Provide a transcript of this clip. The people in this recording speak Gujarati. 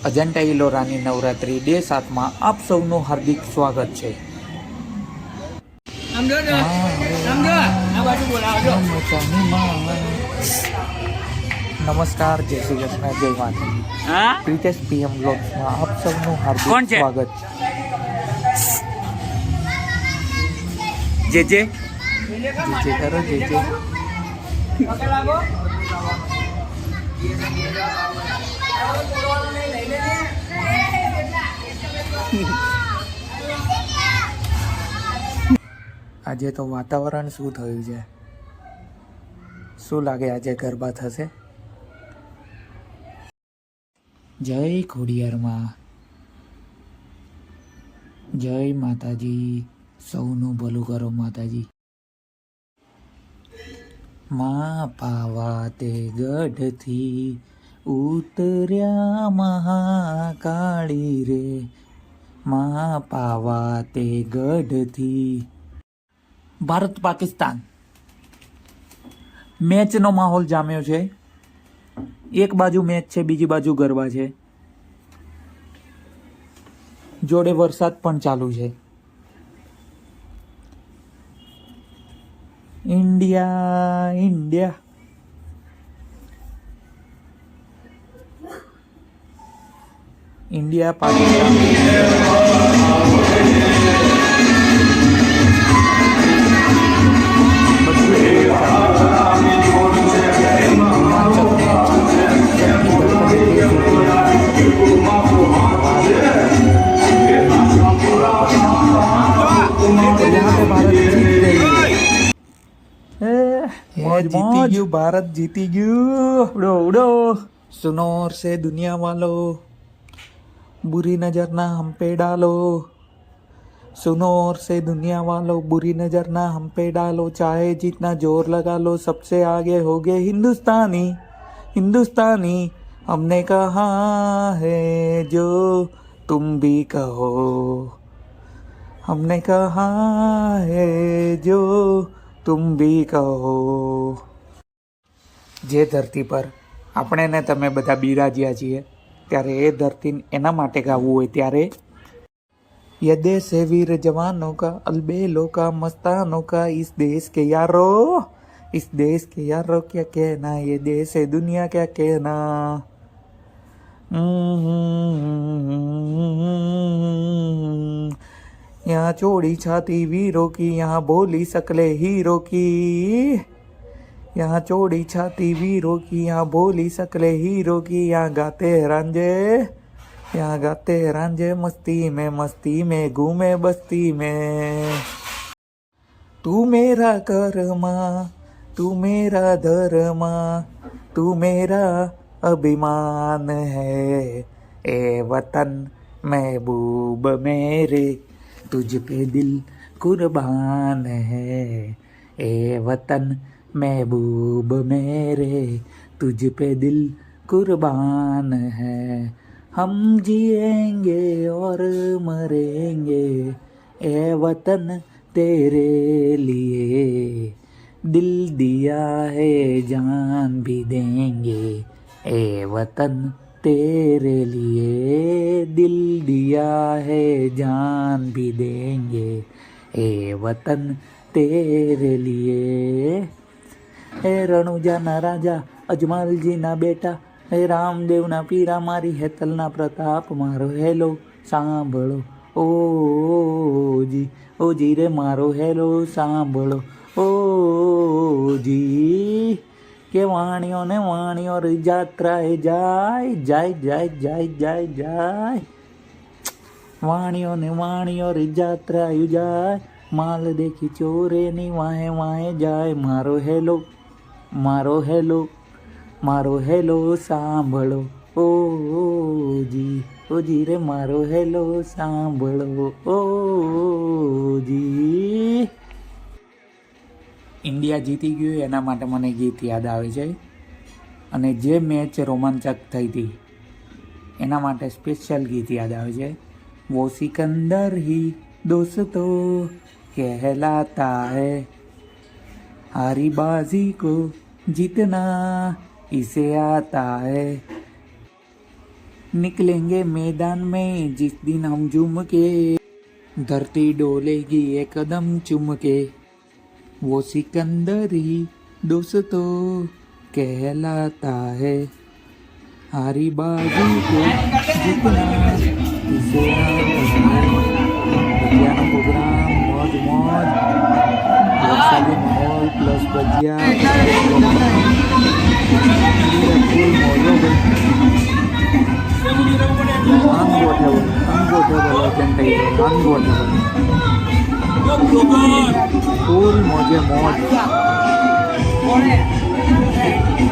અજંટા ઇલોરાની નવરાત્રી ડે 7માં આપ સૌનું હાર્દિક સ્વાગત છે. નમસ્કાર, જય શ્રી કૃષ્ણ, જય માતાજી. પ્રીતેશ પીએમ બ્લોગ્સમાં આપ સૌનું હાર્દિક સ્વાગત. જે જે કરો જે આજે તો વાતાવરણ શું થયું છે? શું લાગે આજે ગરબા થશે? જય ખોડિયારમાં, જય માતાજી. સૌનું ભલું કરો માતાજી. માં પાવા તે ગઢથી ઉતર્યા મહાકાળી રે, માં પાવા તે ગઢથી. ભારત પાકિસ્તાન મેચનો માહોલ જામ્યો છે. એક બાજુ મેચ છે, બીજી બાજુ ગરબા છે, જોડે વરસાદ પણ ચાલુ છે. India India India Pakistan. जीती गयू, भारत जीती गयू. उड़ो उड़ो. सुनो और से दुनिया वालो, बुरी नजर ना हम पे डालो. सुनो और से दुनिया वालो, बुरी नजर ना हम पे डालो. चाहे जितना जोर लगा लो, सबसे आगे हो गए हिंदुस्तानी. हिंदुस्तानी हमने कहा है जो तुम भी कहो. हमने कहा है जो तुम भी કહો. જે ધરતી પર આપણે ને તમે બધા બિરાજ્યા છીએ, ત્યારે એ ધરતી એના માટે ગાવું હોય ત્યારે ये देश है वीर जवानों का, अलबेलों का, मस्तानों का. इस देश के यारो, इस देश के यारो क्या कहना, ये देश है दुनिया क्या कहना. यहाँ चौड़ी छाती वीरों की, यहाँ बोली सकले हीरो की. यहाँ चौड़ी छाती वीरों की, यहाँ बोली सकले हीरो की. यहाँ गाते हैं रांझे, यहाँ गाते हैं रांझे मस्ती में घूमे बस्ती में. तू मेरा कर्मा, तू मेरा धर्मा, तू मेरा अभिमान है. ए वतन महबूब मेरे, तुझ पे दिल कुर्बान है. ए वतन महबूब मेरे, तुझ पे दिल कुर्बान है. हम जिएंगे और मरेंगे ए वतन तेरे लिए. दिल दिया है जान भी देंगे ए वतन तेरे लिए. दिल दिया है जान भी देंगे ए वतन तेरे लिए. हे रણુજાના રાજા, અજમલજીના બેટા, હે રામદેવના પીરા, મારી હેતલના પ્રતાપ, મારો હેલો સાંભળો ઓજી. ઓજી રે મારો હેલો સાંભળો ઓજી. કે વાણીઓ ને વાણીઓ રે જાત્રાએ જાય જાય જાય જાય જાય જાય. વાણીઓ ને વાણીઓ રે જાત્રાએ જાય, માલ દેખી ચોરેની વાહે વાહે જાય. મારો હેલો, મારો હેલો, મારો હેલો સાંભળો ઓજી. ઓજી રે મારો હેલો સાંભળો ઓજી. ઇન્ડિયા જીતી ગયું એના માટે મને ગીત યાદ આવે છે, અને જે મેચ રોમાંચક થઈ હતી એના માટે સ્પેશિયલ ગીત યાદ આવે છે. વો સિકંદર હી દોસ્તો कहलाता है, हारी बाजी को जीतना इसे आता है. निकलेंगे मैदान में जिस दिन हम झूम के धरती डोलेगी एक कदम चुम के वो सिकंदरी दोस्तों कहलाता है हारी बाजी को जीतना किसे भजियाનો પ્રોગ્રામ મોજ મોજ વરસાદી માહોલ પ્લસ ભજીયા ફૂલ મોજો અનગોઠેબલ એજન્ટ થઈ ગયો અનગોઠેબલ ફૂલ મોજે મોજ